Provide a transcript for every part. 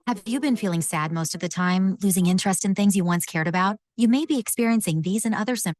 Have you been feeling sad most of the time, losing interest in things you once cared about? You may be experiencing these and other symptoms.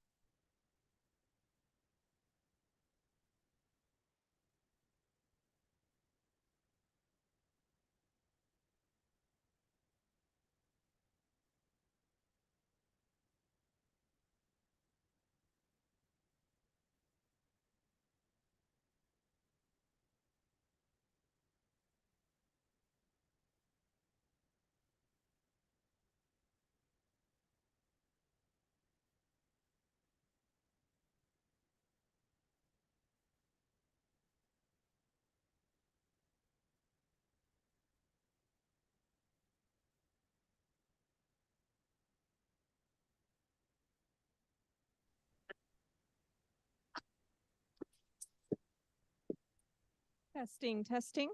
Testing, testing.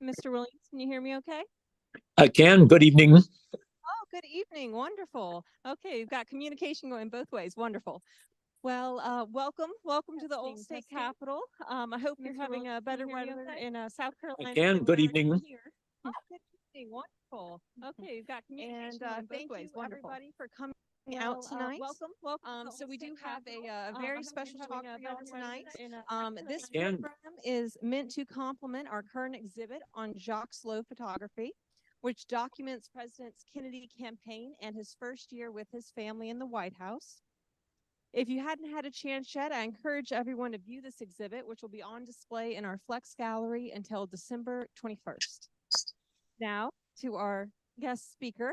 Mr. Williams, can you hear me okay? I can. Good evening. Oh, good evening. Wonderful. Okay, you've got communication going both ways. Wonderful. Well, welcome to the old state capitol. I hope you're having a better weather in South Carolina. I can. Good evening. Oh, good evening. Wonderful. Okay, you've got communication going both ways. Wonderful. Thank you, everybody, for coming out tonight. Welcome. So we do have a very special talk for y'all tonight. This program is meant to complement our current exhibit on Jacques Slow photography, which documents President Kennedy's campaign and his first year with his family in the White House. If you hadn't had a chance yet, I encourage everyone to view this exhibit, which will be on display in our Flex Gallery until December 21st. Now to our guest speaker.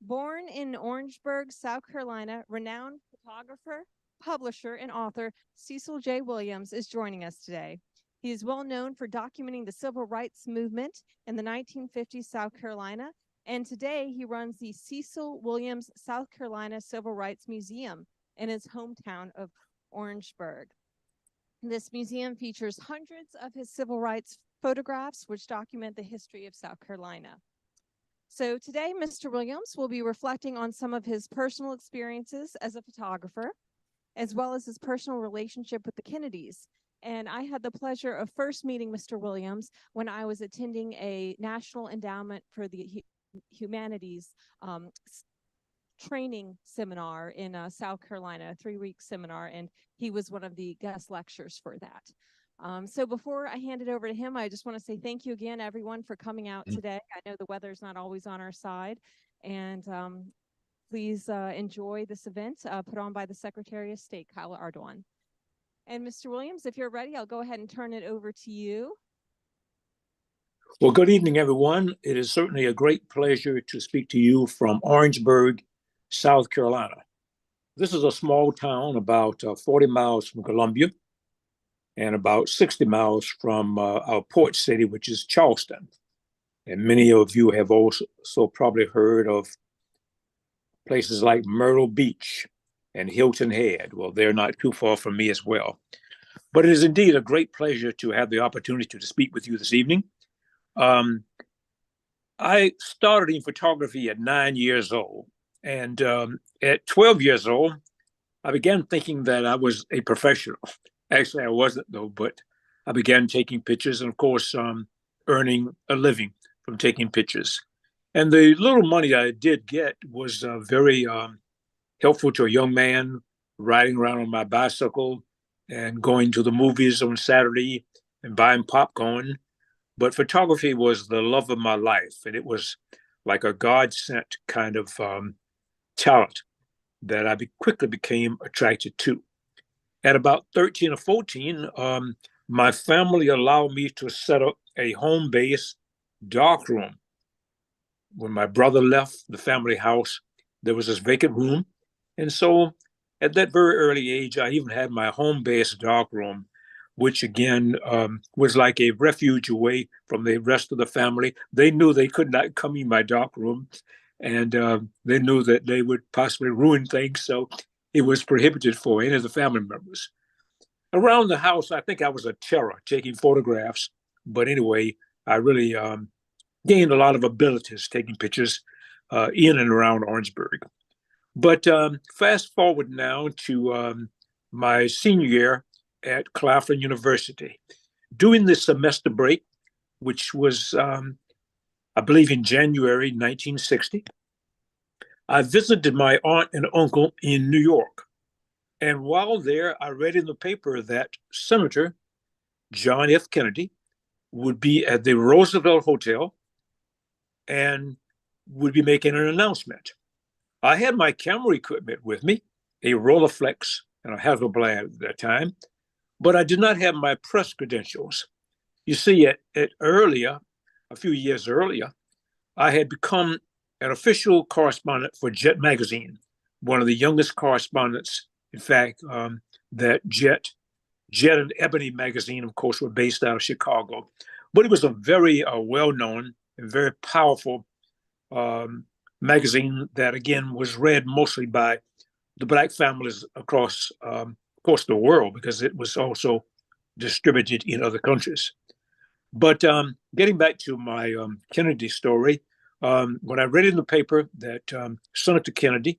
Born in Orangeburg, South Carolina, renowned photographer, publisher, and author Cecil J. Williams is joining us today. He is well known for documenting the civil rights movement in the 1950s South Carolina, and today he runs the Cecil Williams South Carolina Civil Rights Museum in his hometown of Orangeburg. This museum features hundreds of his civil rights photographs which document the history of South Carolina. So today, Mr. Williams will be reflecting on some of his personal experiences as a photographer, as well as his personal relationship with the Kennedys. And I had the pleasure of first meeting Mr. Williams when I was attending a National Endowment for the Humanities training seminar in South Carolina, a 3-week seminar, and he was one of the guest lecturers for that. So before I hand it over to him, I just want to say thank you again, everyone, for coming out today. I know the weather's not always on our side, and please enjoy this event put on by the Secretary of State, Kyla Ardoin. And Mr. Williams, if you're ready, I'll go ahead and turn it over to you. Well, good evening, everyone. It is certainly a great pleasure to speak to you from Orangeburg, South Carolina. This is a small town about 40 miles from Columbia and about 60 miles from our port city, which is Charleston. And many of you have also probably heard of places like Myrtle Beach and Hilton Head. Well, they're not too far from me as well. But it is indeed a great pleasure to have the opportunity to speak with you this evening. I started in photography at 9 years old. And at 12 years old, I began thinking that I was a professional. Actually, I wasn't, though, but I began taking pictures and, of course, earning a living from taking pictures. And the little money I did get was very helpful to a young man riding around on my bicycle and going to the movies on Saturday and buying popcorn. But photography was the love of my life, and it was like a God-sent kind of talent that I quickly became attracted to. At about 13 or 14, my family allowed me to set up a home-based darkroom. When my brother left the family house, there was this vacant room. And so at that very early age, I even had my home-based darkroom, which again was like a refuge away from the rest of the family. They knew they could not come in my darkroom, and they knew that they would possibly ruin things. So it was prohibited for any of the family members. Around the house, I think I was a terror taking photographs. But anyway, I really gained a lot of abilities taking pictures in and around Orangeburg. But fast forward now to my senior year at Claflin University. During the semester break, which was I believe in January 1960. I visited my aunt and uncle in New York. And while there, I read in the paper that Senator John F. Kennedy would be at the Roosevelt Hotel and would be making an announcement. I had my camera equipment with me, a Rolleiflex and a Hasselblad at that time, but I did not have my press credentials. You see, a few years earlier, I had become an official correspondent for Jet magazine, one of the youngest correspondents, in fact, that Jet and Ebony magazine, of course, were based out of Chicago. But it was a very well-known and very powerful magazine that, again, was read mostly by the Black families across, of course, the world, because it was also distributed in other countries. But getting back to my Kennedy story, when I read in the paper that Senator Kennedy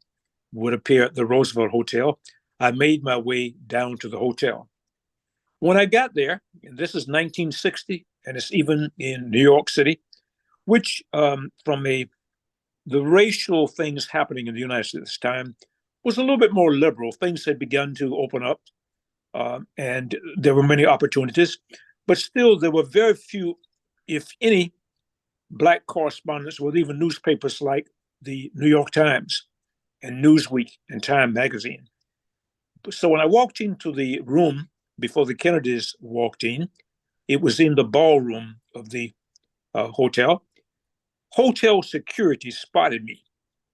would appear at the Roosevelt Hotel, I made my way down to the hotel. When I got there, and this is 1960, and it's even in New York City, which from the racial things happening in the United States at this time was a little bit more liberal. Things had begun to open up, and there were many opportunities, but still there were very few, if any, Black correspondents with even newspapers like the New York Times and Newsweek and Time magazine. So when I walked into the room before the Kennedys walked in, it was in the ballroom of the hotel. Hotel security spotted me,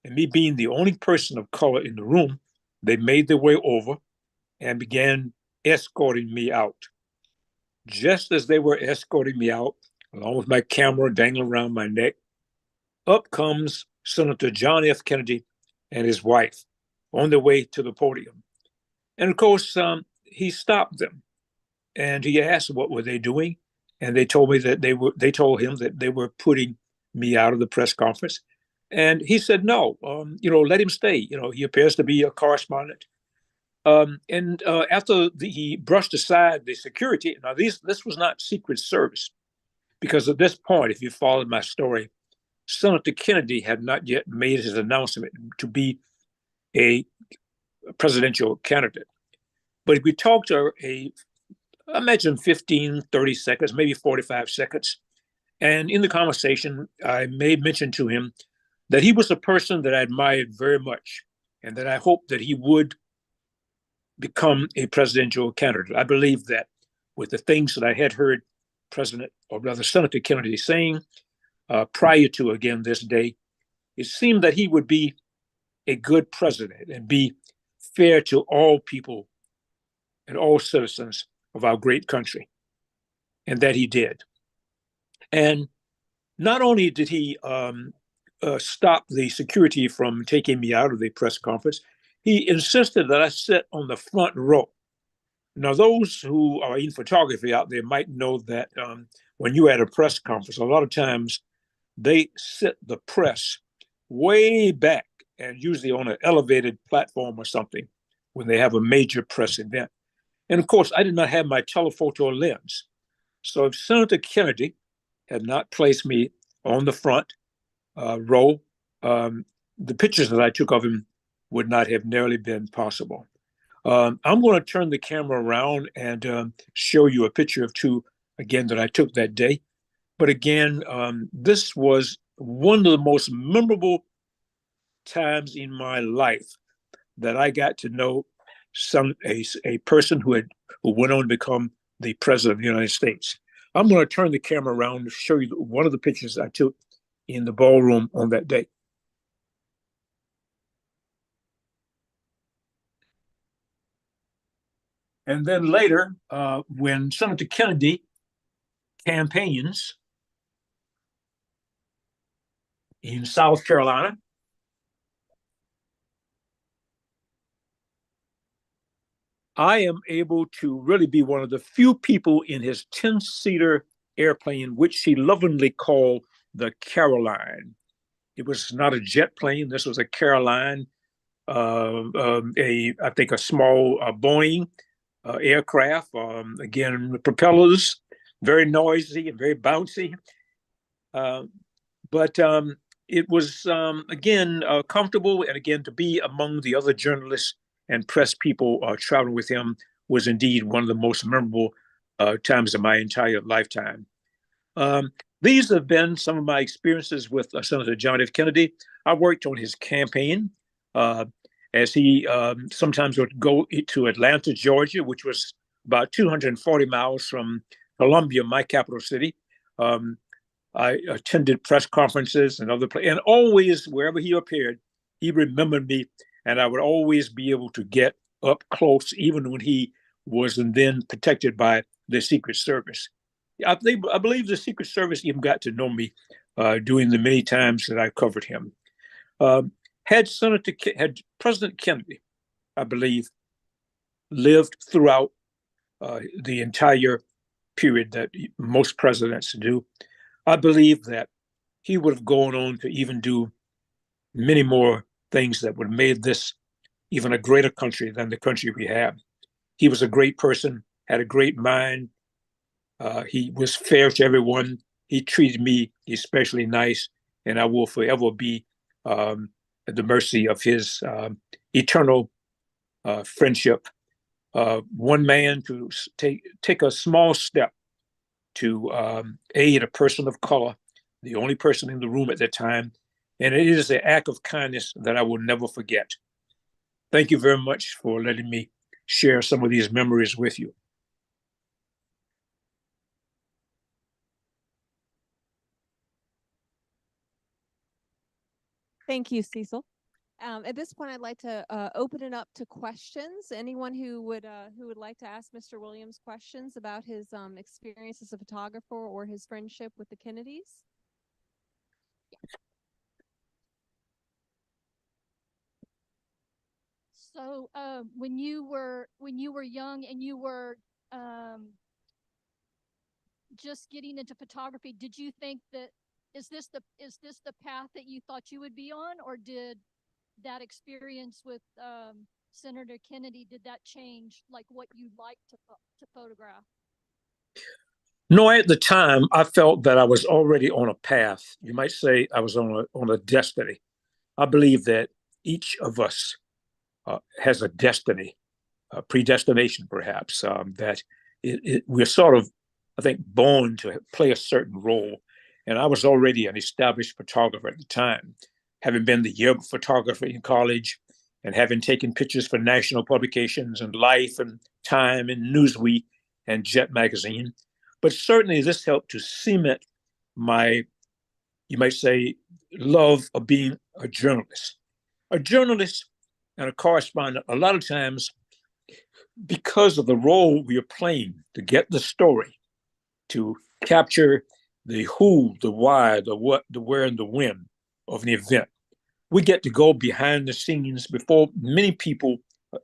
and me being the only person of color in the room, they made their way over and began escorting me out. Just as they were escorting me out, along with my camera dangling around my neck, up comes Senator John F. Kennedy and his wife on their way to the podium. And of course, he stopped them and he asked what were they doing. And they told me that they told him that they were putting me out of the press conference. And he said, no, let him stay. He appears to be a correspondent. After he brushed aside the security, now this was not Secret Service, because at this point, if you followed my story, Senator Kennedy had not yet made his announcement to be a presidential candidate. But if we talked to I imagine 15, 30 seconds, maybe 45 seconds. And in the conversation, I made mention to him that he was a person that I admired very much and that I hoped that he would become a presidential candidate. I believe that with the things that I had heard Senator Kennedy saying prior to, again, this day, it seemed that he would be a good president and be fair to all people and all citizens of our great country, and that he did. And not only did he stop the security from taking me out of the press conference, he insisted that I sit on the front row. Now, those who are in photography out there might know that when you're at a press conference, a lot of times they sit the press way back and usually on an elevated platform or something when they have a major press event. And of course, I did not have my telephoto lens. So if Senator Kennedy had not placed me on the front row, the pictures that I took of him would not have nearly been possible. I'm going to turn the camera around and show you a picture of two, again, that I took that day. But again, this was one of the most memorable times in my life that I got to know a person who went on to become the president of the United States. I'm going to turn the camera around to show you one of the pictures I took in the ballroom on that day. And then later, when Senator Kennedy campaigns in South Carolina, I am able to really be one of the few people in his 10-seater airplane, which he lovingly called the Caroline. It was not a jet plane. This was a Caroline, I think a small Boeing aircraft. Again, the propellers, very noisy and very bouncy. But it was, again, comfortable. And again, to be among the other journalists and press people traveling with him was indeed one of the most memorable times of my entire lifetime. Um, these have been some of my experiences with Senator John F. Kennedy. I worked on his campaign uh, as he sometimes would go to Atlanta, Georgia, which was about 240 miles from Columbia, my capital city. Um, I attended press conferences and other places, and always wherever he appeared, he remembered me, and I would always be able to get up close, even when he wasn't then protected by the Secret Service. I believe the Secret Service even got to know me during the many times that I covered him. Um, had President Kennedy, I believe, lived throughout the entire period that most presidents do, I believe that he would have gone on to even do many more things that would have made this even a greater country than the country we have. He was a great person, had a great mind. He was fair to everyone. He treated me especially nice, and I will forever be at the mercy of his eternal friendship. One man to take a small step to aid a person of color, the only person in the room at that time. And it is an act of kindness that I will never forget. Thank you very much for letting me share some of these memories with you. Thank you, Cecil. At this point, I'd like to open it up to questions. Anyone who would like to ask Mr. Williams questions about his experience as a photographer or his friendship with the Kennedys? So, when you were young and you were just getting into photography, did you think that is this the path that you thought you would be on, or did that experience with Senator Kennedy, did that change like what you liked to photograph? No, at the time, I felt that I was already on a path. You might say I was on a destiny. I believe that each of us has a destiny, a predestination, perhaps, that we're sort of, I think, born to play a certain role. And I was already an established photographer at the time, having been the yearbook photographer in college and having taken pictures for national publications and Life and Time and Newsweek and Jet magazine. But certainly this helped to cement my, you might say, love of being a journalist. A journalist and a correspondent, a lot of times, because of the role we are playing to get the story, to capture the who, the why, the what, the where, and the when of an event, we get to go behind the scenes before many people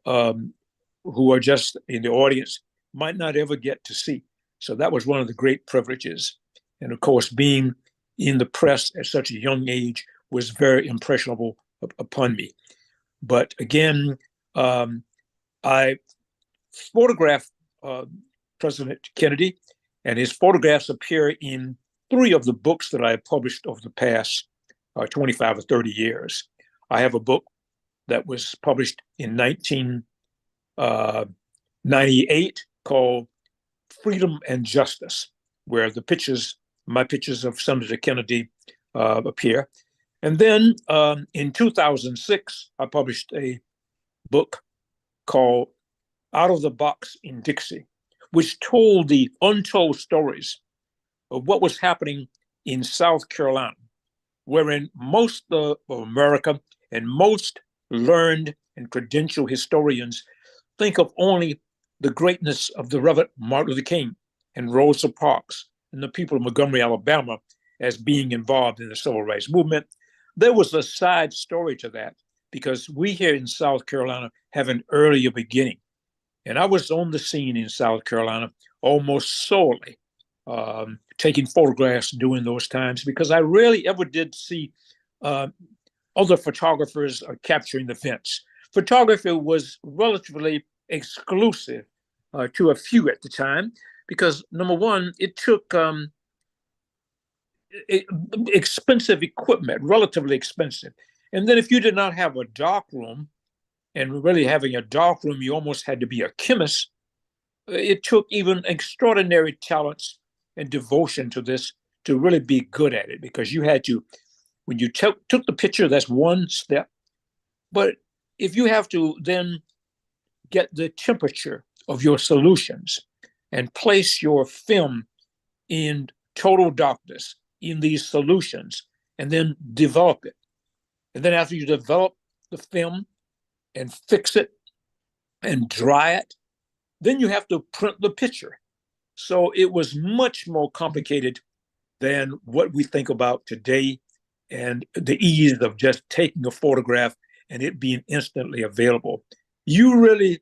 who are just in the audience might not ever get to see. So that was one of the great privileges. And of course, being in the press at such a young age was very impressionable upon me. But again, I photographed President Kennedy, and his photographs appear in 3 of the books that I have published over the past 25 or 30 years. I have a book that was published in 1998 called Freedom and Justice, where the pictures, my pictures of Senator Kennedy appear. And then in 2006, I published a book called Out of the Box in Dixie, which told the untold stories of what was happening in South Carolina, wherein most of America and most learned and credentialed historians think of only the greatness of the Reverend Martin Luther King and Rosa Parks and the people of Montgomery, Alabama, as being involved in the civil rights movement. There was a side story to that because we here in South Carolina have an earlier beginning. And I was on the scene in South Carolina almost solely, taking photographs during those times because I rarely ever did see other photographers capturing the events. Photography was relatively exclusive to a few at the time because, number one, it took expensive equipment, relatively expensive. And then if you did not have a dark room, and really having a dark room, you almost had to be a chemist. It took even extraordinary talents and devotion to this to really be good at it, because you had to, when you took the picture, that's one step. But if you have to then get the temperature of your solutions and place your film in total darkness in these solutions and then develop it. And then after you develop the film and fix it and dry it, then you have to print the picture. So it was much more complicated than what we think about today, and the ease of just taking a photograph and it being instantly available. You really,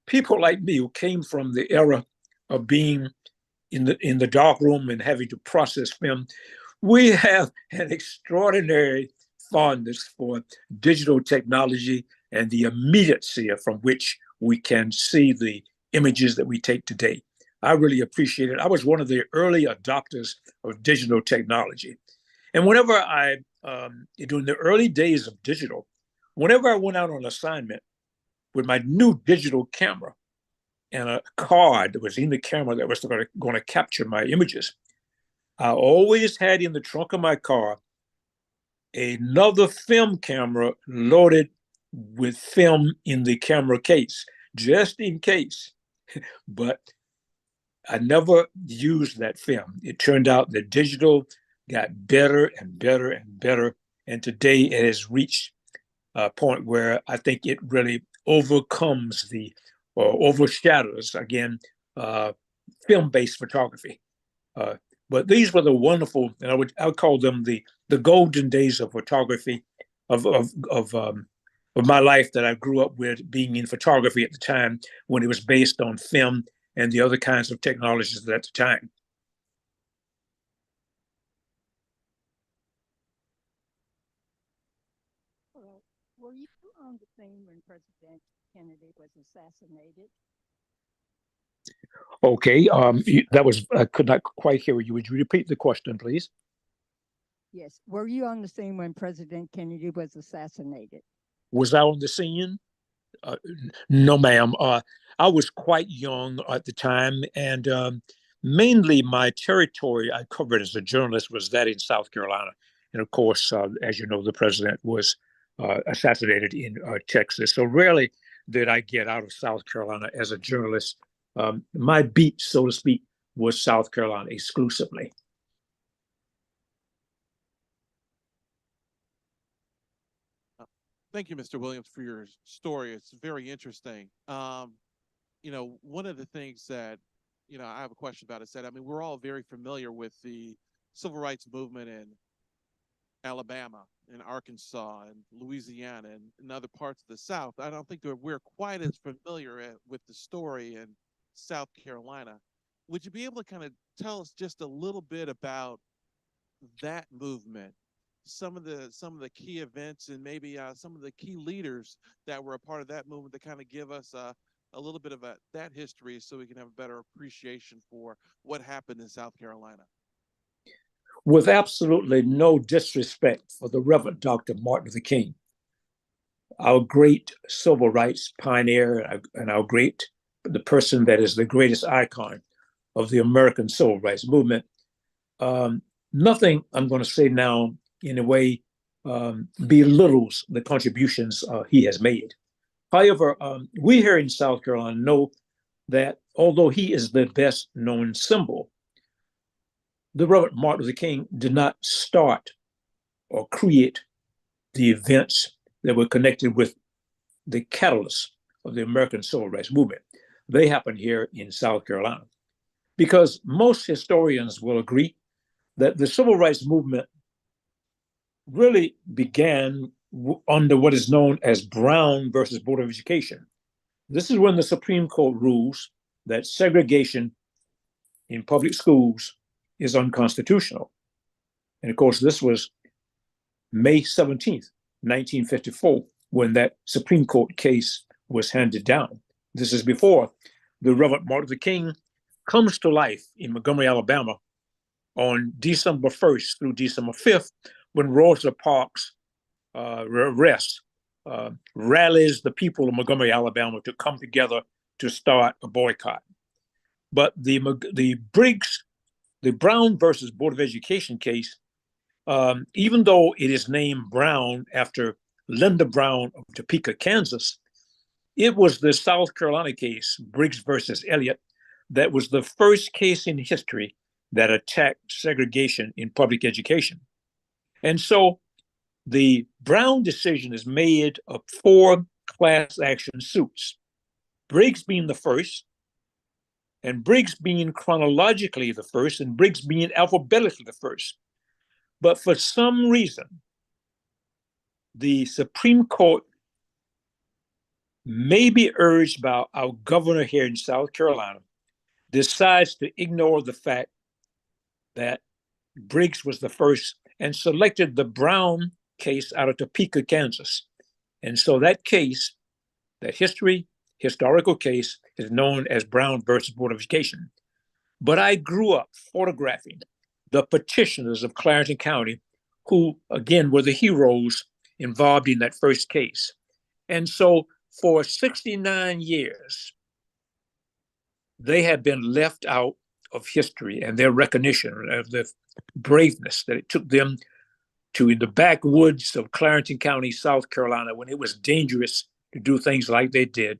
people like me who came from the era of being in the dark room and having to process film, we have an extraordinary fondness for digital technology and the immediacy from which we can see the images that we take today. I really appreciate it. I was one of the early adopters of digital technology. And whenever during the early days of digital, whenever I went out on assignment with my new digital camera and a card that was in the camera that was going to capture my images, I always had in the trunk of my car another film camera loaded with film in the camera case, just in case. But I never used that film. It turned out that digital got better and better and better. And today it has reached a point where I think it really overcomes or overshadows, again, film-based photography. But these were the wonderful, and I would call them the golden days of photography, of my life that I grew up with, being in photography at the time when it was based on film and the other kinds of technologies at the time. Well, were you on the scene when President Kennedy was assassinated? Okay, that was, I could not quite hear you. Would you repeat the question, please? Yes. Were you on the scene when President Kennedy was assassinated? Was I on the scene? No, ma'am. I was quite young at the time, and mainly my territory I covered as a journalist was that in South Carolina. And of course, as you know, the president was assassinated in Texas. So rarely did I get out of South Carolina as a journalist. My beat, so to speak, was South Carolina exclusively. Thank you, Mr. Williams, for your story. It's very interesting. One of the things that, I have a question about is that, I mean, we're all very familiar with the civil rights movement in Alabama and Arkansas and Louisiana and other parts of the South. I don't think that we're quite as familiar with the story in South Carolina. Would you be able to kind of tell us just a little bit about that movement, some of the key events, and maybe some of the key leaders that were a part of that movement, to kind of give us a little bit of that history, so we can have a better appreciation for what happened in South Carolina? With absolutely no disrespect for the Reverend Dr. Martin Luther King, our great civil rights pioneer and the person that is the greatest icon of the American civil rights movement, nothing I'm going to say now in a way belittles the contributions he has made. However, we here in South Carolina know that although he is the best known symbol, the Reverend Martin Luther King did not start or create the events that were connected with the catalyst of the American civil rights movement. They happened here in South Carolina, because most historians will agree that the civil rights movement really began under what is known as Brown versus Board of Education. This is when the Supreme Court rules that segregation in public schools is unconstitutional. And of course, this was May 17th, 1954, when that Supreme Court case was handed down. This is before the Reverend Martin Luther King comes to life in Montgomery, Alabama, on December 1st through December 5th, when Rosa Parks arrest rallies the people of Montgomery, Alabama to come together to start a boycott. But the Brown versus Board of Education case, even though it is named Brown after Linda Brown of Topeka, Kansas, it was the South Carolina case, Briggs versus Elliott, that was the first case in history that attacked segregation in public education. And so the Brown decision is made of 4 class action suits, Briggs being the first, and Briggs being chronologically the first, and Briggs being alphabetically the first. But for some reason, the Supreme Court, maybe urged by our governor here in South Carolina, decides to ignore the fact that Briggs was the first and selected the Brown case out of Topeka, Kansas. And so that case, that historical case, is known as Brown versus Board of Education. But I grew up photographing the petitioners of Clarendon County, who, again, were the heroes involved in that first case. And so for 69 years, they have been left out of history and their recognition of the braveness that it took them to in the backwoods of Clarendon County, South Carolina, when it was dangerous to do things like they did.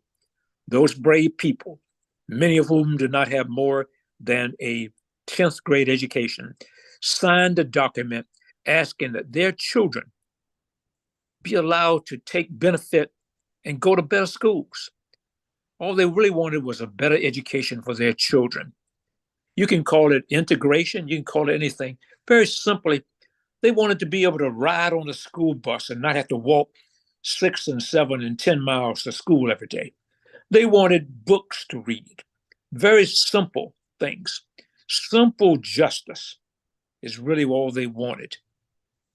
Those brave people, many of whom did not have more than a 10th grade education, signed a document asking that their children be allowed to take benefit and go to better schools. All they really wanted was a better education for their children. You can call it integration, you can call it anything. Very simply, they wanted to be able to ride on a school bus and not have to walk 6 and 7 and 10 miles to school every day. They wanted books to read. Very simple things. Simple justice is really all they wanted.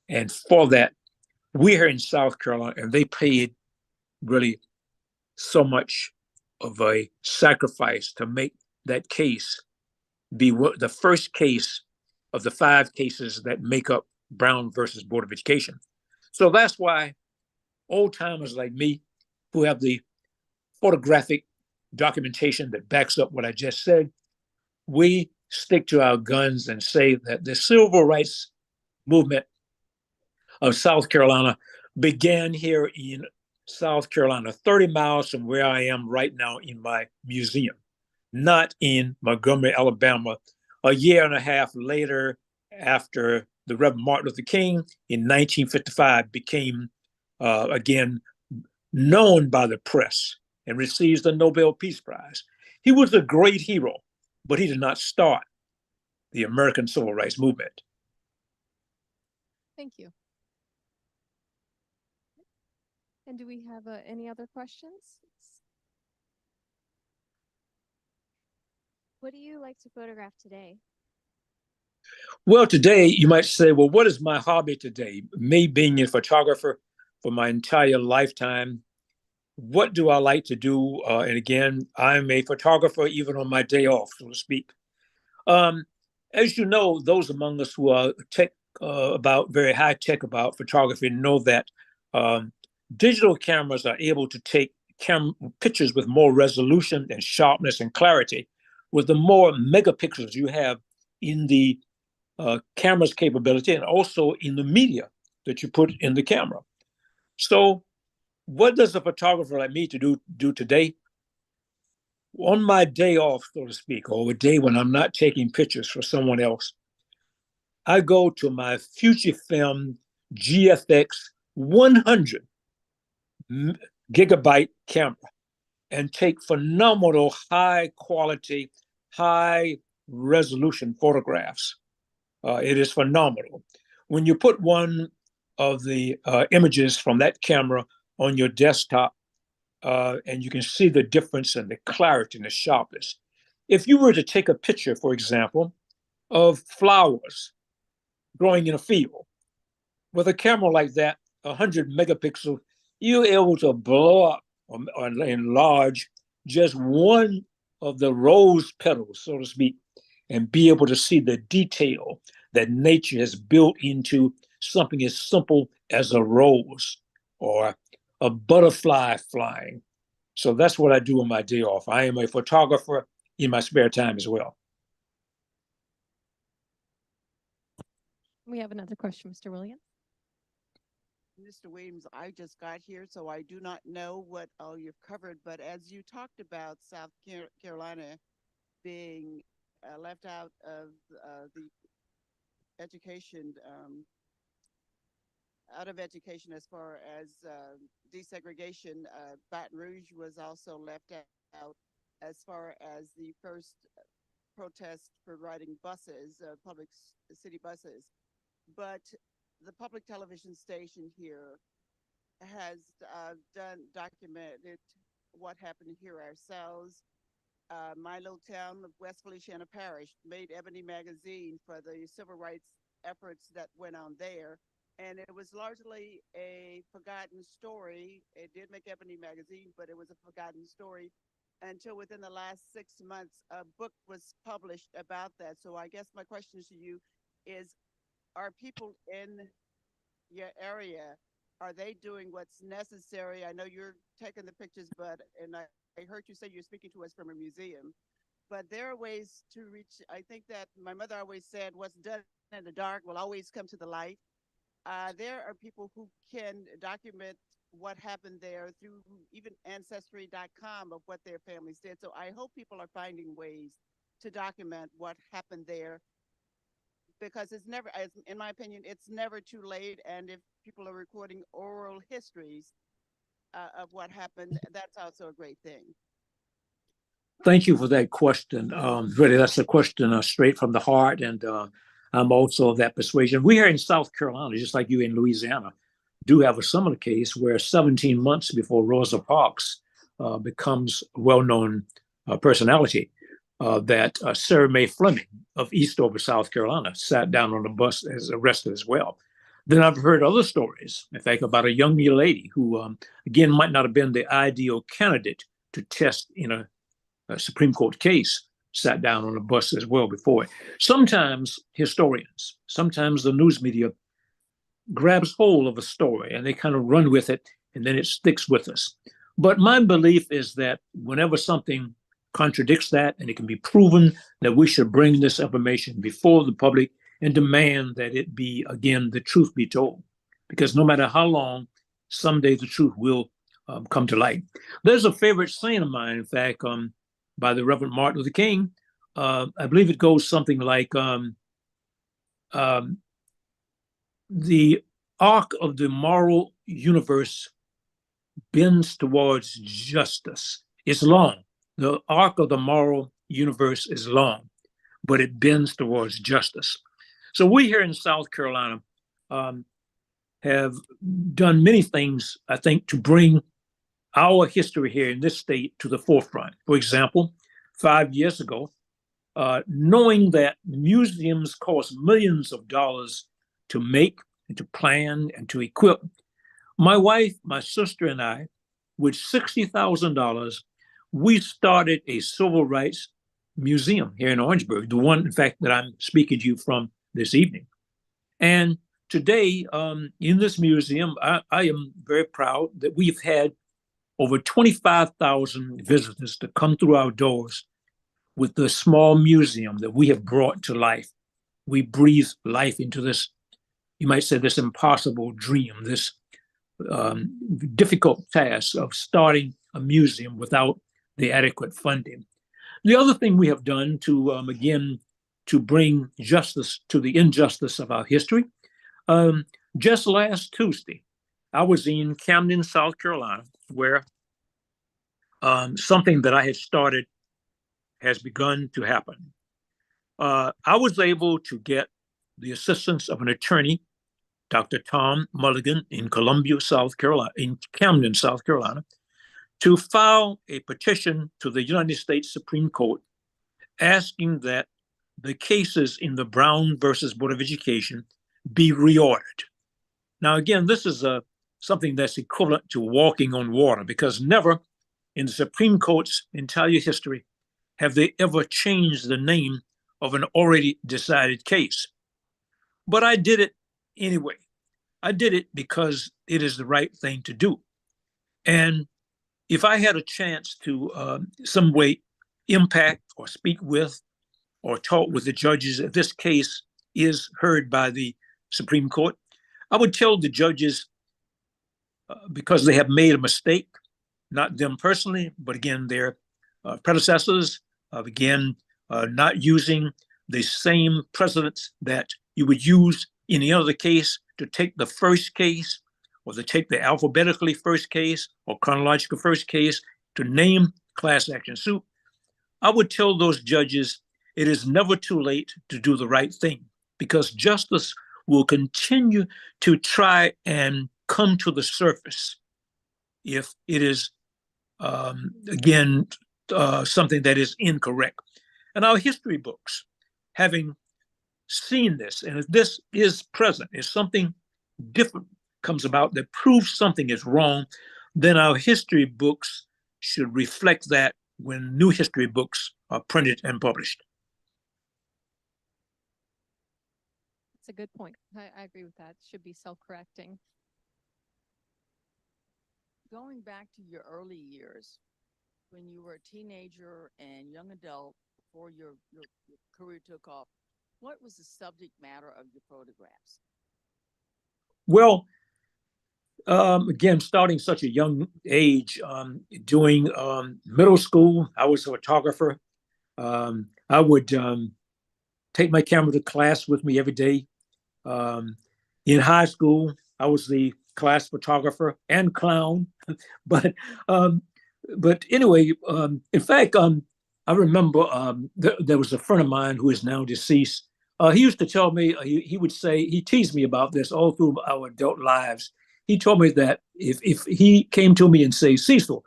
And for that, we're here in South Carolina, and they paid really so much of a sacrifice to make that case be the first case of the 5 cases that make up Brown versus Board of Education. So that's why old timers like me, who have the photographic documentation that backs up what I just said, we stick to our guns and say that the civil rights movement of South Carolina began here in South Carolina, 30 miles from where I am right now in my museum, not in Montgomery, Alabama, a year and a half later, after the Reverend Martin Luther King in 1955 became again known by the press and receives the Nobel Peace Prize. He was a great hero, but he did not start the American Civil Rights Movement. Thank you. And do we have any other questions? What do you like to photograph today? Well, today you might say, well, what is my hobby today? Me being a photographer for my entire lifetime, what do I like to do? And again, I'm a photographer even on my day off, so to speak. As you know, those among us who are very high tech about photography know that digital cameras are able to take pictures with more resolution and sharpness and clarity. With the more megapixels you have in the camera's capability and also in the media that you put in the camera. So what does a photographer like me do today? On my day off, so to speak, or a day when I'm not taking pictures for someone else, I go to my Fujifilm GFX 100 gigabyte camera and take phenomenal high quality, high resolution photographs. It is phenomenal. When you put one of the images from that camera on your desktop, and you can see the difference in the clarity and the sharpness. If you were to take a picture, for example, of flowers growing in a field, with a camera like that, 100 megapixels, you're able to blow up or enlarge just one of the rose petals, so to speak, and be able to see the detail that nature has built into something as simple as a rose or a butterfly flying. So that's what I do on my day off. I am a photographer in my spare time as well. We have another question, Mr. Williams. Mr. Williams, I just got here, so I do not know what all you've covered, but as you talked about South Carolina being left out of the education, as far as desegregation, Baton Rouge was also left out as far as the first protest for riding buses, public city buses. But the public television station here has documented what happened here ourselves. My little town of West Feliciana Parish made Ebony magazine for the civil rights efforts that went on there. And it was largely a forgotten story. It did make Ebony magazine, but it was a forgotten story until within the last 6 months, a book was published about that. So I guess my question to you is, are people in your area, are they doing what's necessary? I know you're taking the pictures, and I heard you say you're speaking to us from a museum, but there are ways to reach. I think that my mother always said, what's done in the dark will always come to the light. There are people who can document what happened there through even ancestry.com of what their families did. So I hope people are finding ways to document what happened there, because it's never, in my opinion, it's never too late. And if people are recording oral histories of what happened, that's also a great thing. Thank you for that question. Really, that's a question straight from the heart. And I'm also of that persuasion. We here in South Carolina, just like you in Louisiana, do have a similar case where 17 months before Rosa Parks becomes a well-known personality, that Sarah Mae Fleming of Eastover, South Carolina, sat down on the bus as arrested as well. Then I've heard other stories, in fact, about a young lady who, again, might not have been the ideal candidate to test in a Supreme Court case, sat down on a bus as well before it. Sometimes historians, sometimes the news media grabs hold of a story and they kind of run with it, and then it sticks with us. But my belief is that whenever something contradicts that, and it can be proven, that we should bring this information before the public and demand that it be, again, the truth be told. Because no matter how long, someday the truth will come to light. There's a favorite saying of mine, in fact, by the Reverend Martin Luther King. I believe it goes something like, the arc of the moral universe bends towards justice. It's long. The arc of the moral universe is long, but it bends towards justice. So we here in South Carolina have done many things, I think, to bring our history here in this state to the forefront. For example, 5 years ago, knowing that museums cost millions of dollars to make and to plan and to equip, my wife, my sister, and I, with $60,000, we started a civil rights museum here in Orangeburg, the one, in fact, that I'm speaking to you from this evening. And today, in this museum, I am very proud that we've had over 25,000 visitors to come through our doors with the small museum that we have brought to life. We breathe life into this, you might say, this impossible dream, this difficult task of starting a museum without the adequate funding. The other thing we have done to, again, to bring justice to the injustice of our history, just last Tuesday, I was in Camden, South Carolina, where something that I had started has begun to happen. I was able to get the assistance of an attorney, Dr. Tom Mulligan, in Columbia, South Carolina, in Camden, South Carolina, to file a petition to the United States Supreme Court asking that the cases in the Brown versus Board of Education be reordered. Now, again, this is something that's equivalent to walking on water, because never in the Supreme Court's entire history have they ever changed the name of an already decided case. But I did it anyway. I did it because it is the right thing to do. And if I had a chance to some way impact or speak with or talk with the judges, if this case is heard by the Supreme Court, I would tell the judges, because they have made a mistake, not them personally, but again, their predecessors, again, not using the same precedents that you would use in any other case, to take the first case or to take the alphabetically first case or chronological first case to name class action suit. I would tell those judges it is never too late to do the right thing, because justice will continue to try and come to the surface if it is, again, something that is incorrect. And our history books, having seen this, and if this is present, if something different comes about that proves something is wrong, then our history books should reflect that when new history books are printed and published. That's a good point. I agree with that. It should be self-correcting. Going back to your early years, when you were a teenager and young adult, before your career took off, what was the subject matter of your photographs? Well, again, starting such a young age, doing middle school, I was a photographer. I would take my camera to class with me every day. In high school, I was the class photographer and clown. but anyway, in fact, I remember there was a friend of mine who is now deceased. He used to tell me, he would say, he teased me about this all through our adult lives. He told me that if he came to me and say, Cecil,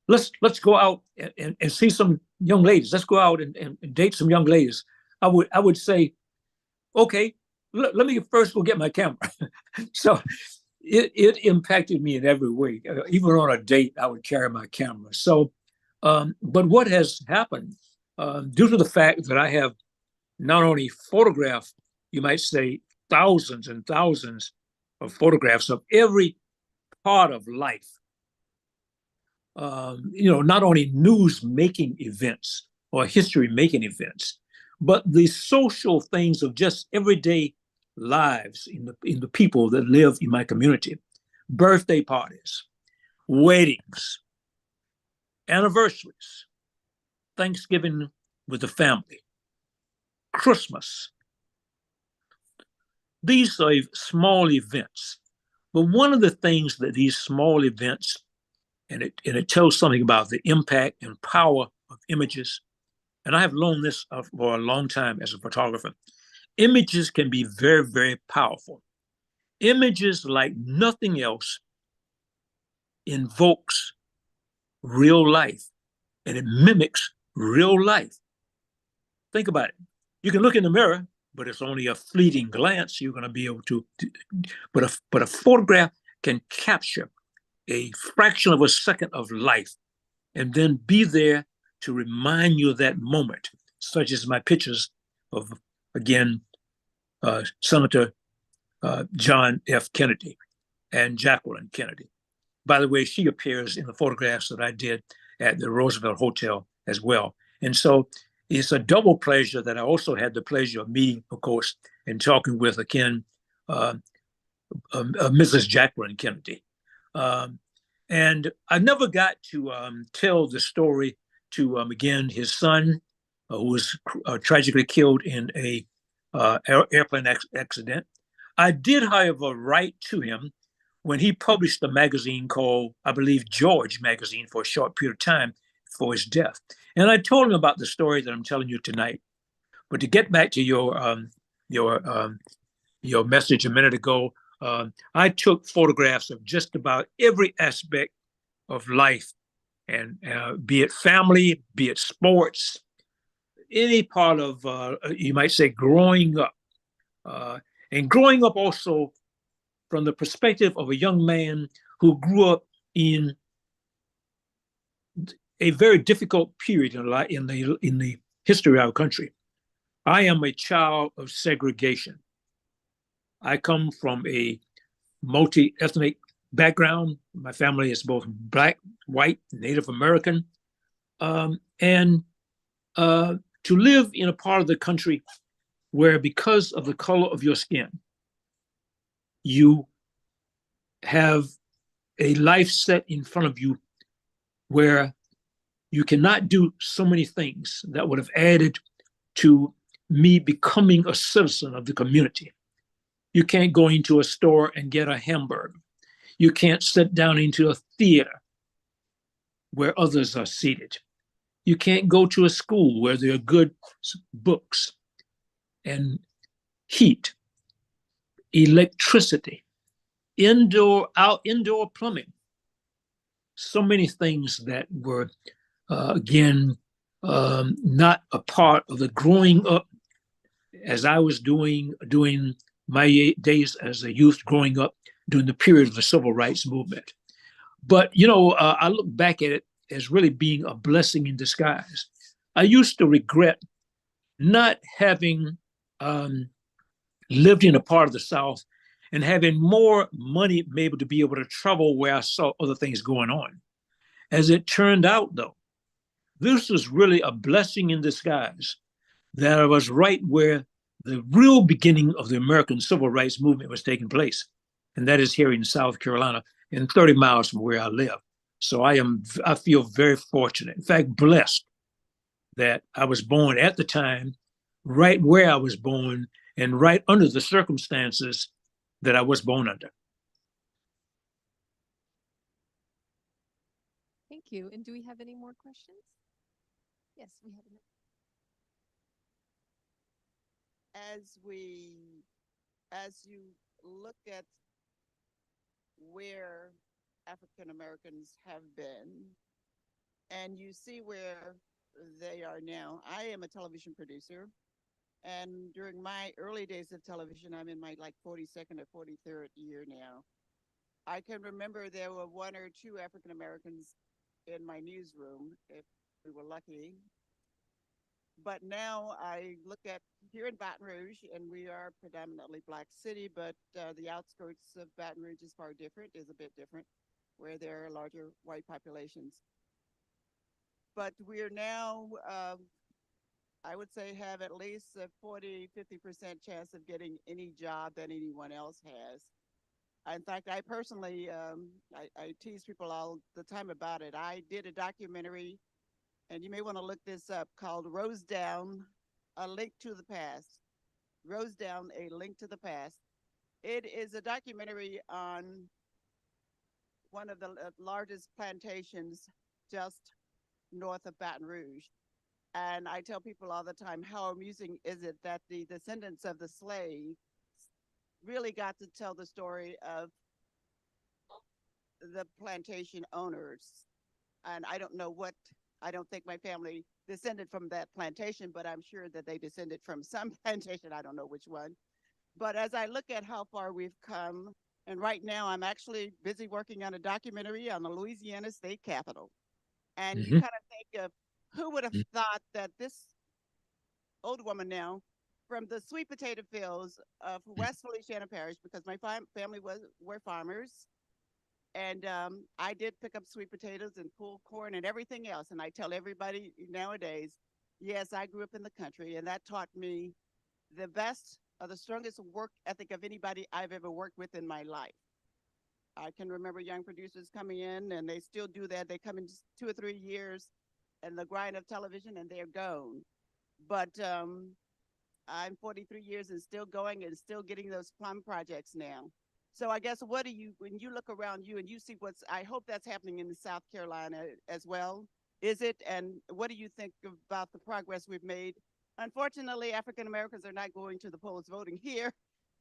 let's go out and see some young ladies. Let's go out and date some young ladies. I would say, okay, let me first go get my camera. So it impacted me in every way. Even on a date, I would carry my camera. So, but what has happened, due to the fact that I have not only photographed, you might say, thousands and thousands of photographs of every part of life, not only news-making events or history-making events, but the social things of just everyday lives in the people that live in my community. Birthday parties, weddings, anniversaries, Thanksgiving with the family, Christmas. These are small events. But one of the things that these small events, and it tells something about the impact and power of images, and I have known this for a long time as a photographer, images can be very, very powerful. Images, like nothing else, invokes real life, and it mimics real life. Think about it. You can look in the mirror, but it's only a fleeting glance. You're going to be able to, but a photograph can capture a fraction of a second of life and then be there to remind you of that moment, such as my pictures of, again, Senator John F. Kennedy and Jacqueline Kennedy. By the way, she appears in the photographs that I did at the Roosevelt Hotel as well. And so it's a double pleasure that I also had the pleasure of meeting, of course, and talking with, again, Mrs. Jacqueline Kennedy. And I never got to tell the story to, again, his son, who was tragically killed in a airplane accident. I did, however, write to him when he published a magazine called, I believe, George magazine, for a short period of time for his death. And I told him about the story that I'm telling you tonight. But to get back to your message a minute ago, I took photographs of just about every aspect of life, and be it family, be it sports, any part of, you might say, growing up. And growing up also from the perspective of a young man who grew up in a very difficult period in the history of our country. I am a child of segregation. I come from a multi-ethnic background. My family is both Black, white, Native American. And to live in a part of the country where, because of the color of your skin, you have a life set in front of you where you cannot do so many things that would have added to me becoming a citizen of the community. You can't go into a store and get a hamburger. You can't sit down into a theater where others are seated. You can't go to a school where there are good books and heat, electricity, indoor plumbing. So many things that were, again, not a part of the growing up as I was doing my days as a youth growing up during the period of the civil rights movement. But, I look back at it as really being a blessing in disguise. I used to regret not having lived in a part of the South and having more money maybe to be able to travel where I saw other things going on. As it turned out, though, this was really a blessing in disguise that I was right where the real beginning of the American civil rights movement was taking place. And that is here in South Carolina, and 30 miles from where I live. So I feel very fortunate, in fact, blessed that I was born at the time, right where I was born, and right under the circumstances that I was born under. Thank you. And do we have any more questions? Yes, we have. As you look at where African Americans have been, and you see where they are now. I am a television producer, and during my early days of television, I'm in my 42nd or 43rd year now. I can remember there were one or two African Americans in my newsroom, if we were lucky. But now I look at here in Baton Rouge, and we are predominantly Black city, but the outskirts of Baton Rouge is far different, is a bit different, where there are larger white populations. But we're now, I would say, have at least a 40–50% chance of getting any job that anyone else has. In fact, I personally, I tease people all the time about it. I did a documentary, and you may want to look this up, called Rosedown, A Link to the Past. Rosedown, A Link to the Past. It is a documentary on one of the largest plantations just north of Baton Rouge. And I tell people all the time, how amusing is it that the descendants of the slaves really got to tell the story of the plantation owners. And I don't think my family descended from that plantation, but I'm sure that they descended from some plantation. I don't know which one. But as I look at how far we've come, and right now I'm actually busy working on a documentary on the Louisiana State Capitol. And you kind of think of, who would have thought that this old woman now, from the sweet potato fields of West Feliciana Parish, because my family were farmers, and I did pick up sweet potatoes and pull corn and everything else. And I tell everybody nowadays, yes, I grew up in the country, and that taught me the best or the strongest work ethic of anybody I've ever worked with in my life. I can remember young producers coming in, and they still do that. They come in just 2 or 3 years and the grind of television, and they're gone. But I'm 43 years and still going and still getting those plum projects now. So I guess, when you look around you and you see I hope that's happening in South Carolina as well, is it? And what do you think about the progress we've made? Unfortunately, African Americans are not going to the polls voting here,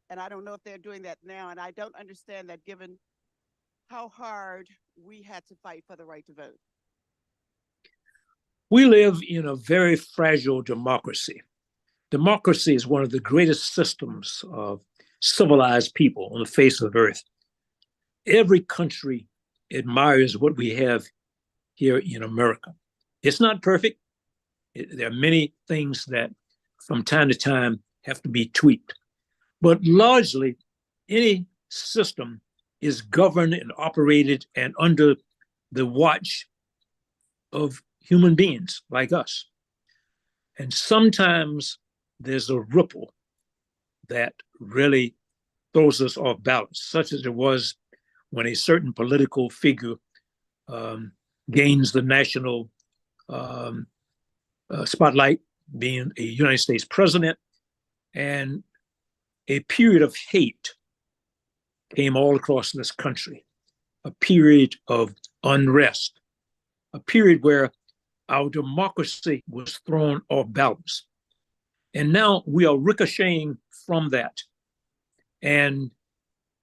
and I don't know if they're doing that now. And I don't understand that, given how hard we had to fight for the right to vote. We live in a very fragile democracy. Democracy is one of the greatest systems of civilized people on the face of the earth. Every country admires what we have here in America. It's not perfect. There are many things that from time to time have to be tweaked. But largely, any system is governed and operated and under the watch of human beings like us. And sometimes there's a ripple that really throws us off balance, such as it was when a certain political figure gains the national spotlight, being a United States president, and a period of hate came all across this country, a period of unrest, a period where our democracy was thrown off balance. And now we are ricocheting from that. And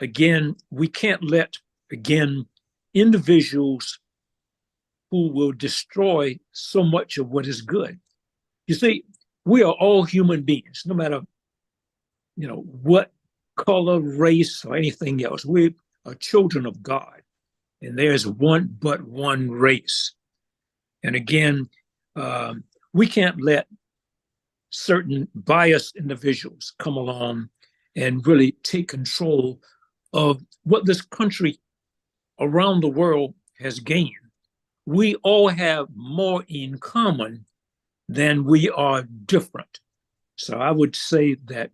again, we can't let, again, individuals who will destroy so much of what is good. You see, we are all human beings, no matter, what color, race, or anything else. We are children of God, and there's but one race. And again, we can't let certain biased individuals come along and really take control of what this country around the world has gained. We all have more in common than we are different. So I would say that,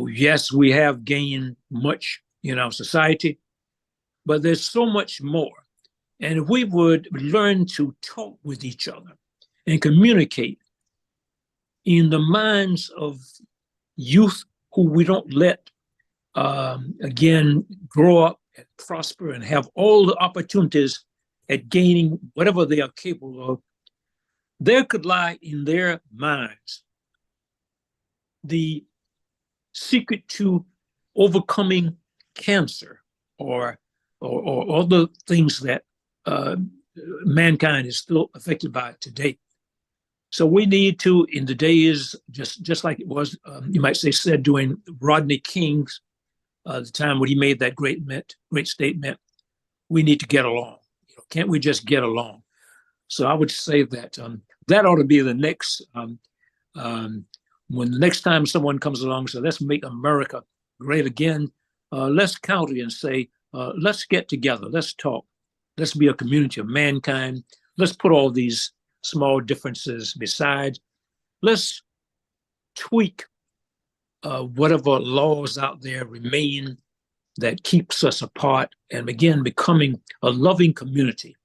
yes, we have gained much in our society, but there's so much more. And if we would learn to talk with each other and communicate in the minds of youth who we don't let, again, grow up and prosper and have all the opportunities at gaining whatever they are capable of, there could lie in their minds the secret to overcoming cancer or other things that mankind is still affected by today. So we need to, in the days, just like it was, you might say, said during Rodney King's the time when he made that great statement, we need to get along. Can't we just get along? So I would say that that ought to be the next, when the next time someone comes along and says, let's make America great again, let's counter and say, let's get together, let's talk, let's be a community of mankind, let's put all these small differences beside, let's tweak whatever laws out there remain that keeps us apart, and again, becoming a loving community.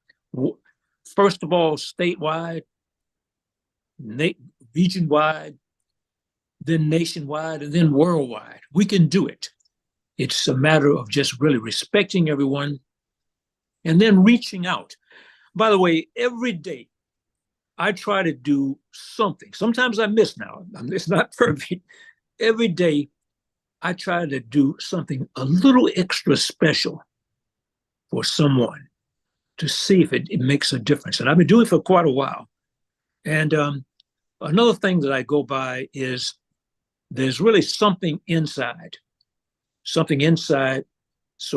First of all, statewide, region-wide, then nationwide, and then worldwide. We can do it. It's a matter of just really respecting everyone and then reaching out. By the way, every day I try to do something. Sometimes I miss now. It's not perfect. Every day I try to do something a little extra special for someone to see if it makes a difference. And I've been doing it for quite a while. And another thing that I go by is there's really something inside so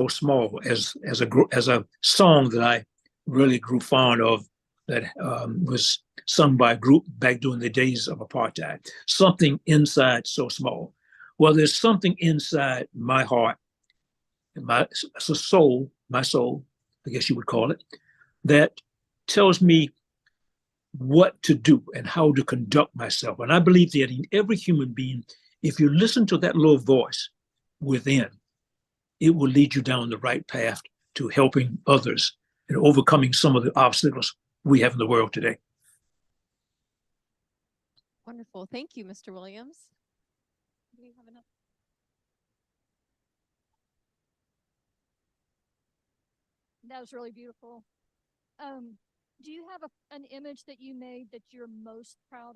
small as a song that I really grew fond of that was sung by a group back during the days of apartheid. Something inside so small. Well, there's something inside my heart, my soul, I guess you would call it, that tells me what to do and how to conduct myself. And I believe that in every human being, if you listen to that little voice within, it will lead you down the right path to helping others and overcoming some of the obstacles we have in the world today. Wonderful. Thank you, Mr. Williams. Do you have enough? That was really beautiful. Do you have an image that you made that you're most proud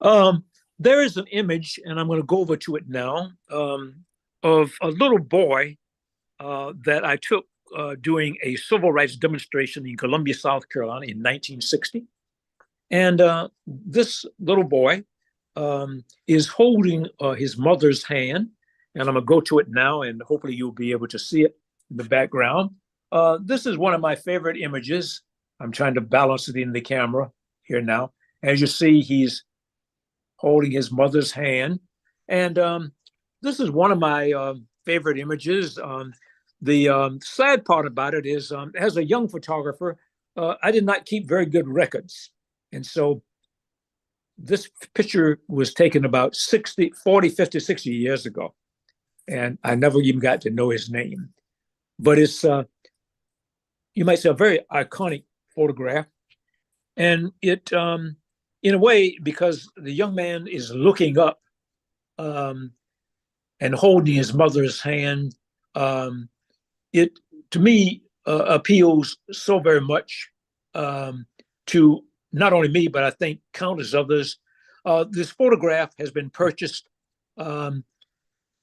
of? There is an image, and I'm going to go over to it now, of a little boy that I took during a civil rights demonstration in Columbia, South Carolina in 1960. And this little boy is holding his mother's hand, and I'm going to go to it now, and hopefully you'll be able to see it in the background. This is one of my favorite images. I'm trying to balance it in the camera here now. As you see, he's holding his mother's hand. And this is one of my favorite images. The sad part about it is, as a young photographer, I did not keep very good records. And so this picture was taken about 40, 50, 60 years ago. And I never even got to know his name. But it's, you might say, a very iconic photograph. And it, in a way, because the young man is looking up and holding his mother's hand, it, to me, appeals so very much to not only me, but I think countless others. This photograph has been purchased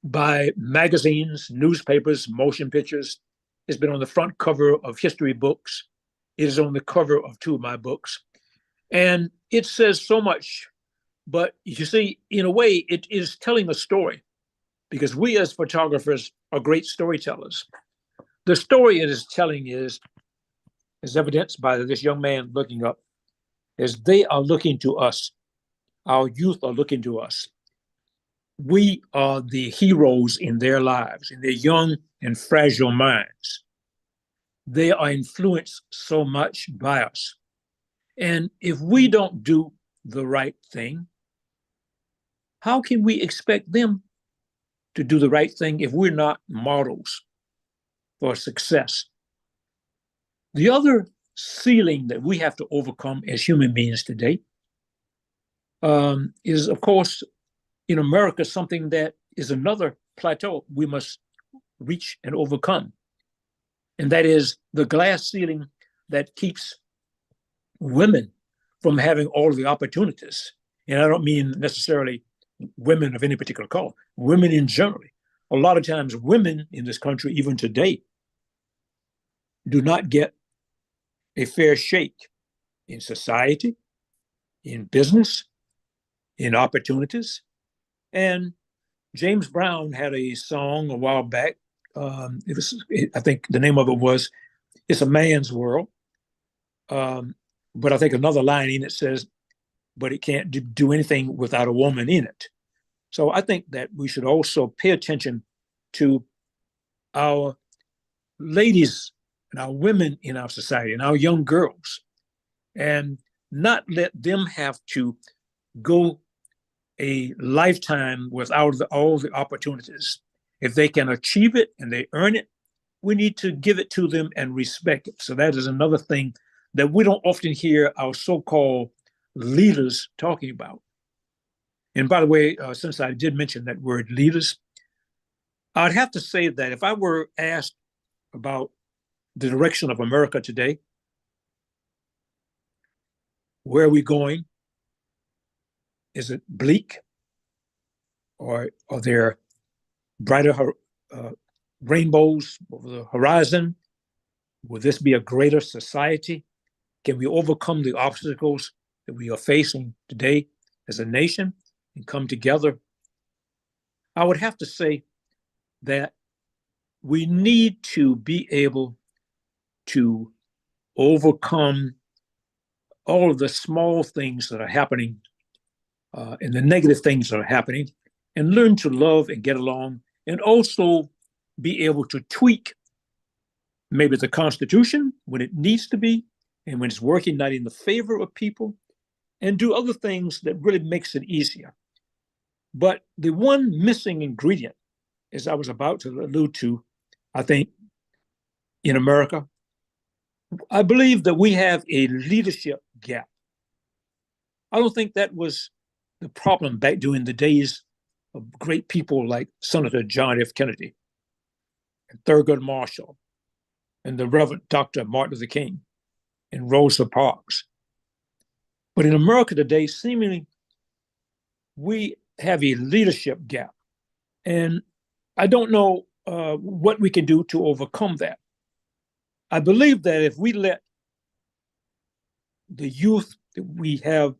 by magazines, newspapers, motion pictures. It's been on the front cover of history books. It is on the cover of 2 of my books. And it says so much, but you see, in a way, it is telling a story, because we as photographers are great storytellers. The story it is telling is evidenced by this young man looking up, as they are looking to us. Our youth are looking to us. We are the heroes in their lives, in their young and fragile minds. They are influenced so much by us. And if we don't do the right thing, how can we expect them to do the right thing if we're not models for success? The other ceiling that we have to overcome as human beings today is, of course, in America, something that is another plateau we must reach and overcome. And that is the glass ceiling that keeps women from having all of the opportunities. And I don't mean necessarily women of any particular color, women in general. A lot of times women in this country, even today, do not get a fair shake in society, in business, in opportunities. And James Brown had a song a while back. I think the name of it was "It's a Man's World." But I think another line in it says, "But it can't do anything without a woman in it." So I think that we should also pay attention to our ladies and our women in our society and our young girls, and not let them have to go a lifetime without all the opportunities. If they can achieve it and they earn it, we need to give it to them and respect it. So that is another thing that we don't often hear our so-called leaders talking about. And by the way, since I did mention that word leaders, I'd have to say that if I were asked about the direction of America today, where are we going? Is it bleak? Or are there brighter rainbows over the horizon? Will this be a greater society? Can we overcome the obstacles that we are facing today as a nation and come together? I would have to say that we need to be able to overcome all of the small things that are happening and the negative things that are happening, and learn to love and get along, and also be able to tweak maybe the Constitution when it needs to be, and when it's working not in the favor of people, and do other things that really makes it easier. But the one missing ingredient, as I was about to allude to, I think, in America, I believe that we have a leadership gap. I don't think that was the problem back during the days of great people like Senator John F. Kennedy and Thurgood Marshall and the Reverend Dr. Martin Luther King and Rosa Parks. But in America today, seemingly, we have a leadership gap. And I don't know what we can do to overcome that. I believe that if we let the youth that we have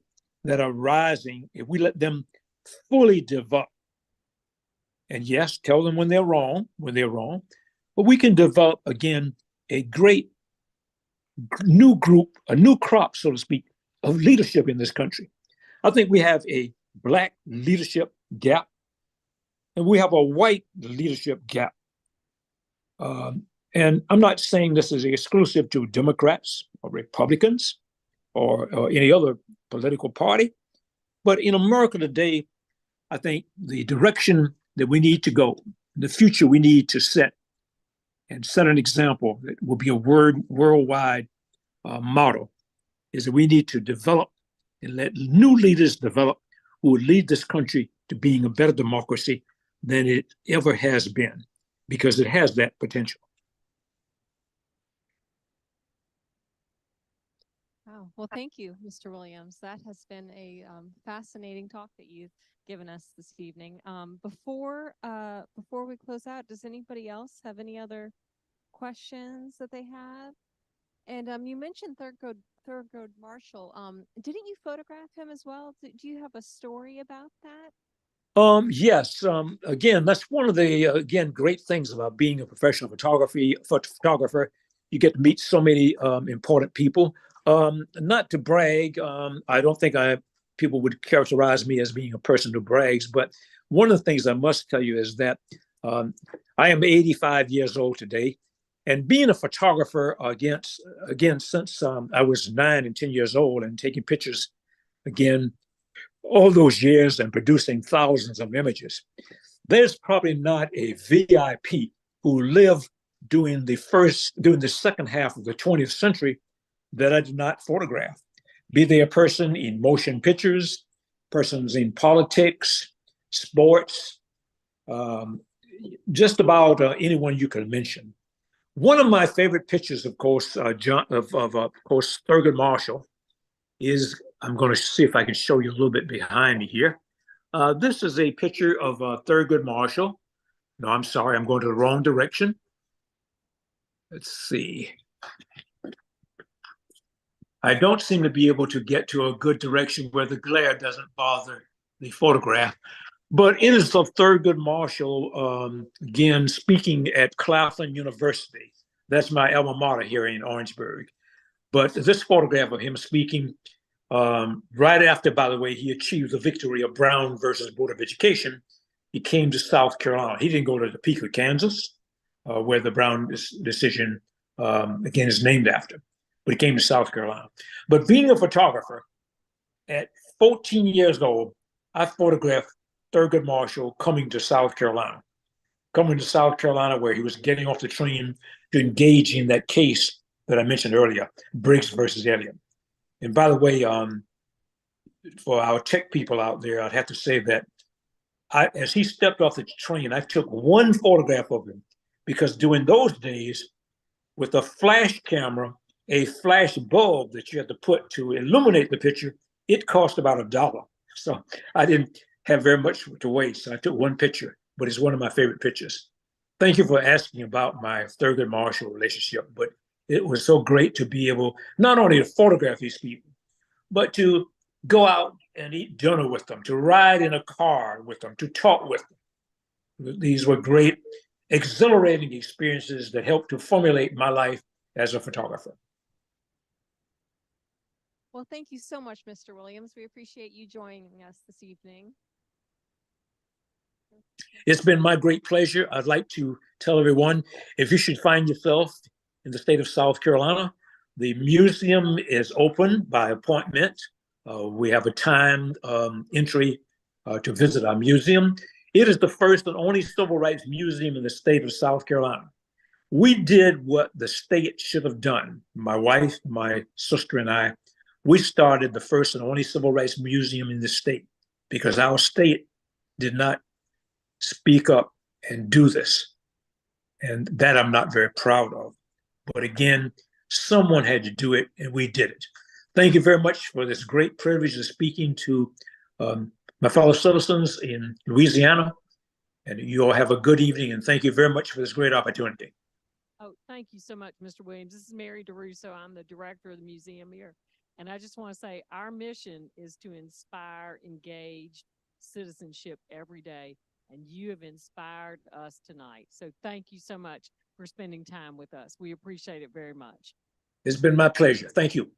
that are rising, if we let them fully develop, and yes, tell them when they're wrong, but we can develop, again, a great new group, a new crop, so to speak, of leadership in this country. I think we have a Black leadership gap, and we have a white leadership gap. And I'm not saying this is exclusive to Democrats or Republicans or any other political party, but in America today, I think the direction that we need to go, the future we need to set, and set an example that will be a worldwide model, is that we need to develop and let new leaders develop who will lead this country to being a better democracy than it ever has been, because it has that potential. Wow. Well, thank you, Mr. Williams. That has been a fascinating talk that you've given us this evening. Before we close out, does anybody else have any other questions that they have? And you mentioned Thurgood Marshall. Didn't you photograph him as well? Do you have a story about that? Yes. Again, that's one of the great things about being a professional photographer. You get to meet so many important people. Not to brag, I don't think people would characterize me as being a person who brags, but one of the things I must tell you is that I am 85 years old today, and being a photographer since I was 9 and 10 years old, and taking pictures again all those years and producing thousands of images, there's probably not a VIP who lived during the second half of the 20th century that I did not photograph. Be they a person in motion pictures, persons in politics, sports, just about anyone you can mention. One of my favorite pictures, of course, Thurgood Marshall, is, I'm going to see if I can show you a little bit behind me here. This is a picture of Thurgood Marshall. No, I'm sorry, I'm going to the wrong direction. Let's see. I don't seem to be able to get to a good direction where the glare doesn't bother the photograph. But it is of Thurgood Marshall, again, speaking at Claflin University. That's my alma mater here in Orangeburg. But this photograph of him speaking right after, by the way, he achieved the victory of Brown versus Board of Education, he came to South Carolina. He didn't go to Topeka, Kansas, where the Brown decision, again, is named after, but he came to South Carolina. But being a photographer, at 14 years old, I photographed Thurgood Marshall coming to South Carolina where he was getting off the train to engage in that case that I mentioned earlier, Briggs versus Elliott. And by the way, for our tech people out there, I'd have to say that as he stepped off the train, I took one photograph of him, because during those days, with a flash camera, a flash bulb that you had to put to illuminate the picture, it cost about $1. So I didn't have very much to waste. So I took one picture, but it's one of my favorite pictures. Thank you for asking about my Thurgood Marshall relationship, but it was so great to be able not only to photograph these people, but to go out and eat dinner with them, to ride in a car with them, to talk with them. These were great, exhilarating experiences that helped to formulate my life as a photographer. Well, thank you so much, Mr. Williams. We appreciate you joining us this evening. It's been my great pleasure. I'd like to tell everyone, if you should find yourself in the state of South Carolina, the museum is open by appointment. We have a timed entry to visit our museum. It is the first and only civil rights museum in the state of South Carolina. We did what the state should have done. My wife, my sister, and I, we started the first and only civil rights museum in the state because our state did not speak up and do this. And that I'm not very proud of. But again, someone had to do it, and we did it. Thank you very much for this great privilege of speaking to my fellow citizens in Louisiana. And you all have a good evening, and thank you very much for this great opportunity. Oh, thank you so much, Mr. Williams. This is Mary DeRusso. I'm the director of the museum here. And I just want to say our mission is to inspire engaged citizenship every day. And you have inspired us tonight. So thank you so much for spending time with us. We appreciate it very much. It's been my pleasure. Thank you.